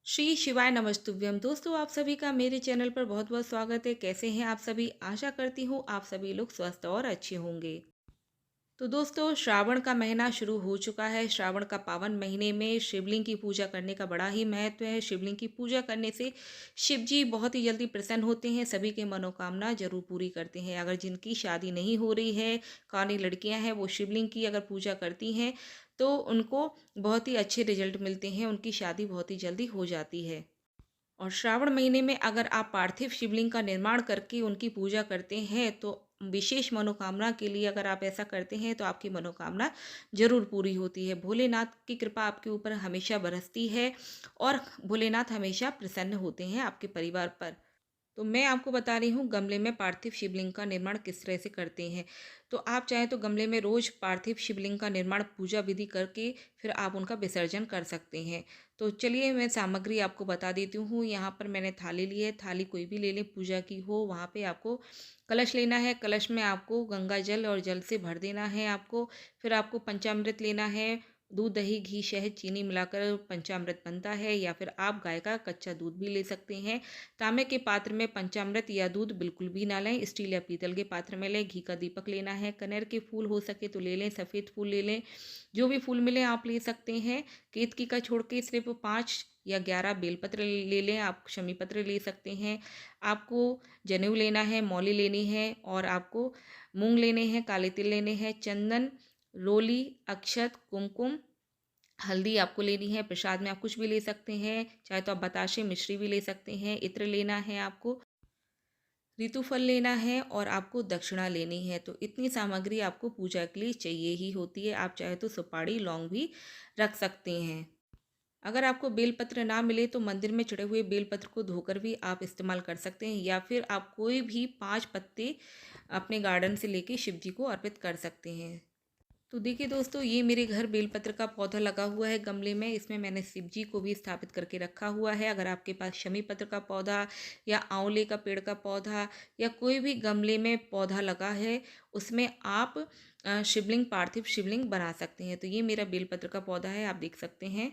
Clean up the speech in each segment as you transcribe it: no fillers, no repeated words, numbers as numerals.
श्री शिवाय नमस्तुभ्यम। दोस्तों, आप सभी का मेरे चैनल पर बहुत बहुत स्वागत है। कैसे हैं आप सभी? आशा करती हूँ आप सभी लोग स्वस्थ और अच्छे होंगे। तो दोस्तों, श्रावण का महीना शुरू हो चुका है। श्रावण का पावन महीने में शिवलिंग की पूजा करने का बड़ा ही महत्व है। शिवलिंग की पूजा करने से शिव जी बहुत ही जल्दी प्रसन्न होते हैं, सभी के मनोकामना जरूर पूरी करते हैं। अगर जिनकी शादी नहीं हो रही है, कानी लड़कियां हैं, वो शिवलिंग की अगर पूजा करती हैं तो उनको बहुत ही अच्छे रिजल्ट मिलते हैं, उनकी शादी बहुत ही जल्दी हो जाती है। और श्रावण महीने में अगर आप पार्थिव शिवलिंग का निर्माण करके उनकी पूजा करते हैं तो विशेष मनोकामना के लिए अगर आप ऐसा करते हैं तो आपकी मनोकामना जरूर पूरी होती है। भोलेनाथ की कृपा आपके ऊपर हमेशा बरसती है और भोलेनाथ हमेशा प्रसन्न होते हैं आपके परिवार पर। तो मैं आपको बता रही हूँ गमले में पार्थिव शिवलिंग का निर्माण किस तरह से करते हैं। तो आप चाहें तो गमले में रोज पार्थिव शिवलिंग का निर्माण पूजा विधि करके फिर आप उनका विसर्जन कर सकते हैं। तो चलिए मैं सामग्री आपको बता देती हूँ। यहाँ पर मैंने थाली ली है, थाली कोई भी ले लें पूजा की हो। वहाँ पे आपको कलश लेना है, कलश में आपको गंगा जल और जल से भर देना है आपको। फिर आपको पंचामृत लेना है। दूध, दही, घी, शहद, चीनी मिलाकर पंचामृत बनता है, या फिर आप गाय का कच्चा दूध भी ले सकते हैं। तांबे के पात्र में पंचामृत या दूध बिल्कुल भी ना लें, स्टील या पीतल के पात्र में लें। घी का दीपक लेना है। कनेर के फूल हो सके तो ले लें, सफ़ेद फूल ले लें, जो भी फूल मिले आप ले सकते हैं। केतकी का छोड़ के सिर्फ 5 या 11 बेलपत्र ले लें, आप शमी पत्र ले सकते हैं। आपको जनेऊ लेना है, मौली लेनी है, और आपको मूंग लेने हैं, काले तिल लेने हैं, चंदन, रोली, अक्षत, कुमकुम, हल्दी आपको लेनी है। प्रसाद में आप कुछ भी ले सकते हैं, चाहे तो आप बताशे मिश्री भी ले सकते हैं। इत्र लेना है आपको, ऋतु फल लेना है, और आपको दक्षिणा लेनी है। तो इतनी सामग्री आपको पूजा के लिए चाहिए ही होती है। आप चाहे तो सुपारी, लौंग भी रख सकते हैं। अगर आपको बेलपत्र ना मिले तो मंदिर में चढ़े हुए बेलपत्र को धोकर भी आप इस्तेमाल कर सकते हैं, या फिर आप कोई भी 5 पत्ते अपने गार्डन से लेके शिव जी को अर्पित कर सकते हैं। तो देखिए दोस्तों, ये मेरे घर बेलपत्र का पौधा लगा हुआ है गमले में। इसमें मैंने शिव जी को भी स्थापित करके रखा हुआ है। अगर आपके पास शमी पत्र का पौधा या आंवले का पेड़ का पौधा या कोई भी गमले में पौधा लगा है, उसमें आप शिवलिंग, पार्थिव शिवलिंग बना सकते हैं। तो ये मेरा बेलपत्र का पौधा है, आप देख सकते हैं।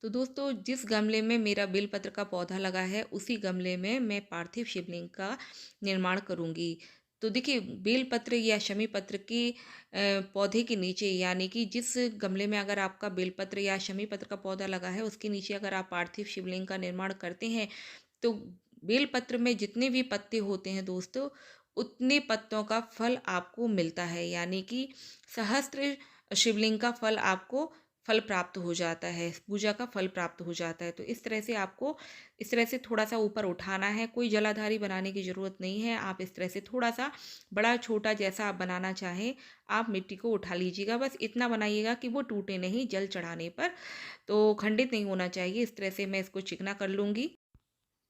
तो दोस्तों, जिस गमले में मेरा बेलपत्र का पौधा लगा है उसी गमले में मैं पार्थिव शिवलिंग का निर्माण करूंगी। तो देखिए, बेलपत्र या शमी पत्र के पौधे के नीचे, यानी कि जिस गमले में अगर आपका बेलपत्र या शमी पत्र का पौधा लगा है उसके नीचे अगर आप पार्थिव शिवलिंग का निर्माण करते हैं तो बेलपत्र में जितने भी पत्ते होते हैं दोस्तों, उतने पत्तों का फल आपको मिलता है। यानी कि सहस्त्र शिवलिंग का फल आपको फल प्राप्त हो जाता है, पूजा का फल प्राप्त हो जाता है। तो इस तरह से आपको इस तरह से थोड़ा सा ऊपर उठाना है। कोई जलाधारी बनाने की ज़रूरत नहीं है। आप इस तरह से थोड़ा सा बड़ा छोटा जैसा आप बनाना चाहें, आप मिट्टी को उठा लीजिएगा। बस इतना बनाइएगा कि वो टूटे नहीं जल चढ़ाने पर, तो खंडित नहीं होना चाहिए। इस तरह से मैं इसको चिकना कर लूँगी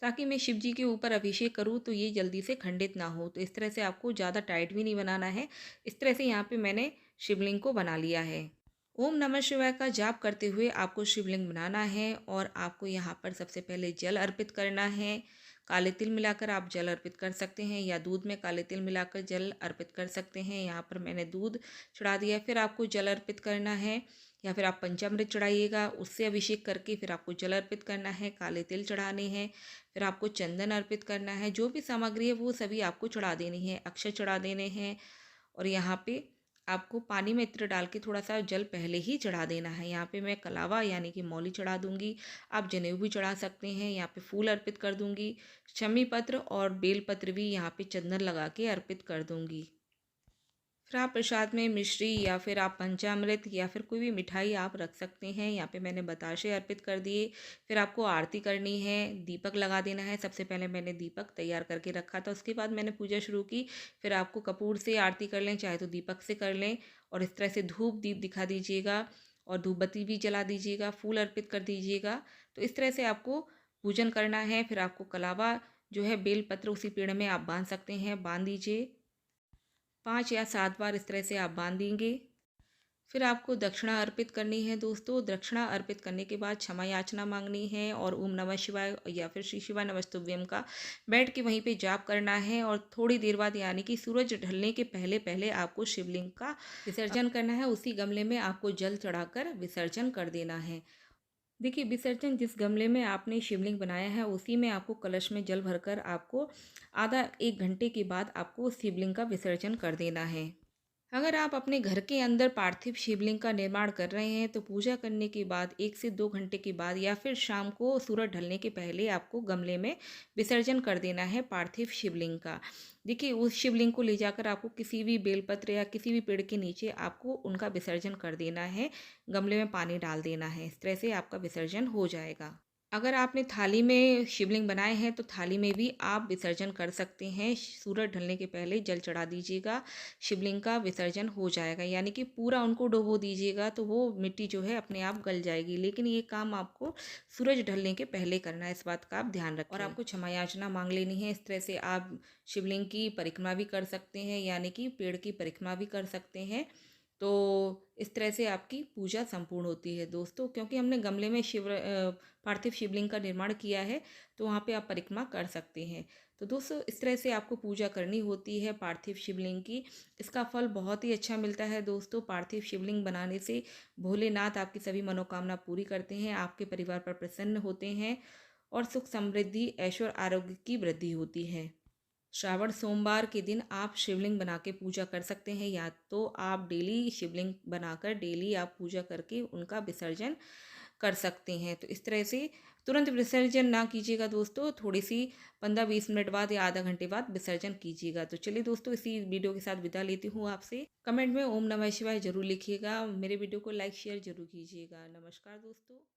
ताकि मैं शिव जी के ऊपर अभिषेक करूँ तो ये जल्दी से खंडित ना हो। तो इस तरह से आपको ज़्यादा टाइट भी नहीं बनाना है। इस तरह से यहाँ पे मैंने शिवलिंग को बना लिया है। ओम नमः शिवाय का जाप करते हुए आपको शिवलिंग बनाना है, और आपको यहाँ पर सबसे पहले जल अर्पित करना है। काले तिल मिलाकर आप जल अर्पित कर सकते हैं, या दूध में काले तिल मिलाकर जल अर्पित कर सकते हैं। यहाँ पर मैंने दूध चढ़ा दिया। फिर आपको जल अर्पित करना है, या फिर आप पंचामृत चढ़ाइएगा, उससे अभिषेक करके फिर आपको जल अर्पित करना है। काले तिल चढ़ाने हैं, फिर आपको चंदन अर्पित करना है। जो भी सामग्री है वो सभी आपको चढ़ा देनी है, अक्षय चढ़ा देने हैं। और यहाँ पे आपको पानी में इत्र डाल के थोड़ा सा जल पहले ही चढ़ा देना है। यहाँ पे मैं कलावा यानी कि मौली चढ़ा दूंगी। आप जनेऊ भी चढ़ा सकते हैं। यहाँ पे फूल अर्पित कर दूंगी, शमी पत्र और बेल पत्र भी यहाँ पे चंदन लगा के अर्पित कर दूंगी। फिर आप प्रसाद में मिश्री या फिर आप पंचामृत या फिर कोई भी मिठाई आप रख सकते हैं। यहाँ पे मैंने बताशे अर्पित कर दिए। फिर आपको आरती करनी है, दीपक लगा देना है। सबसे पहले मैंने दीपक तैयार करके रखा था, उसके बाद मैंने पूजा शुरू की। फिर आपको कपूर से आरती कर लें, चाहे तो दीपक से कर लें, और इस तरह से धूप दीप दिखा दीजिएगा, और धूप बत्ती भी जला दीजिएगा, फूल अर्पित कर दीजिएगा। तो इस तरह से आपको पूजन करना है। फिर आपको कलावा जो है बेल पत्र उसी पेड़ में आप बांध सकते हैं, बांध दीजिए। 5 या 7 बार इस तरह से आप बांधेंगे। फिर आपको दक्षिणा अर्पित करनी है दोस्तों। दक्षिणा अर्पित करने के बाद क्षमा याचना मांगनी है, और ओम नमः शिवाय या फिर श्री शिवाय नमस्तुभ्यम का बैठ के वहीं पे जाप करना है। और थोड़ी देर बाद यानी कि सूरज ढलने के पहले पहले आपको शिवलिंग का विसर्जन करना है। उसी गमले में आपको जल चढ़ाकर विसर्जन कर देना है। देखिए, विसर्जन जिस गमले में आपने शिवलिंग बनाया है उसी में आपको कलश में जल भरकर आपको आधा 1 घंटे के बाद आपको उस शिवलिंग का विसर्जन कर देना है। अगर आप अपने घर के अंदर पार्थिव शिवलिंग का निर्माण कर रहे हैं तो पूजा करने के बाद 1 से 2 घंटे के बाद या फिर शाम को सूरज ढलने के पहले आपको गमले में विसर्जन कर देना है पार्थिव शिवलिंग का। देखिए, उस शिवलिंग को ले जाकर आपको किसी भी बेलपत्र या किसी भी पेड़ के नीचे आपको उनका विसर्जन कर देना है, गमले में पानी डाल देना है। इस तरह से आपका विसर्जन हो जाएगा। अगर आपने थाली में शिवलिंग बनाए हैं तो थाली में भी आप विसर्जन कर सकते हैं। सूरज ढलने के पहले जल चढ़ा दीजिएगा, शिवलिंग का विसर्जन हो जाएगा। यानी कि पूरा उनको डुबो दीजिएगा तो वो मिट्टी जो है अपने आप गल जाएगी। लेकिन ये काम आपको सूरज ढलने के पहले करना है, इस बात का आप ध्यान रखें। और आपको क्षमा याचना मांग लेनी है। इस तरह से आप शिवलिंग की परिक्रमा भी कर सकते हैं, यानी कि पेड़ की परिक्रमा भी कर सकते हैं। तो इस तरह से आपकी पूजा संपूर्ण होती है दोस्तों। क्योंकि हमने गमले में पार्थिव शिवलिंग का निर्माण किया है तो वहाँ पे आप परिक्रमा कर सकते हैं। तो दोस्तों, इस तरह से आपको पूजा करनी होती है पार्थिव शिवलिंग की। इसका फल बहुत ही अच्छा मिलता है दोस्तों। पार्थिव शिवलिंग बनाने से भोलेनाथ आपकी सभी मनोकामना पूरी करते हैं, आपके परिवार पर प्रसन्न होते हैं और सुख समृद्धि ऐश्वर्य आरोग्य की वृद्धि होती है। श्रावण सोमवार के दिन आप शिवलिंग बना के पूजा कर सकते हैं, या तो आप डेली शिवलिंग बनाकर डेली आप पूजा करके उनका विसर्जन कर सकते हैं। तो इस तरह से तुरंत विसर्जन ना कीजिएगा दोस्तों, थोड़ी सी 15-20 मिनट बाद या आधा घंटे बाद विसर्जन कीजिएगा। तो चलिए दोस्तों, इसी वीडियो के साथ विदा लेती हूँ आपसे। कमेंट में ओम नमः शिवाय जरूर लिखिएगा। मेरे वीडियो को लाइक शेयर जरूर कीजिएगा। नमस्कार दोस्तों।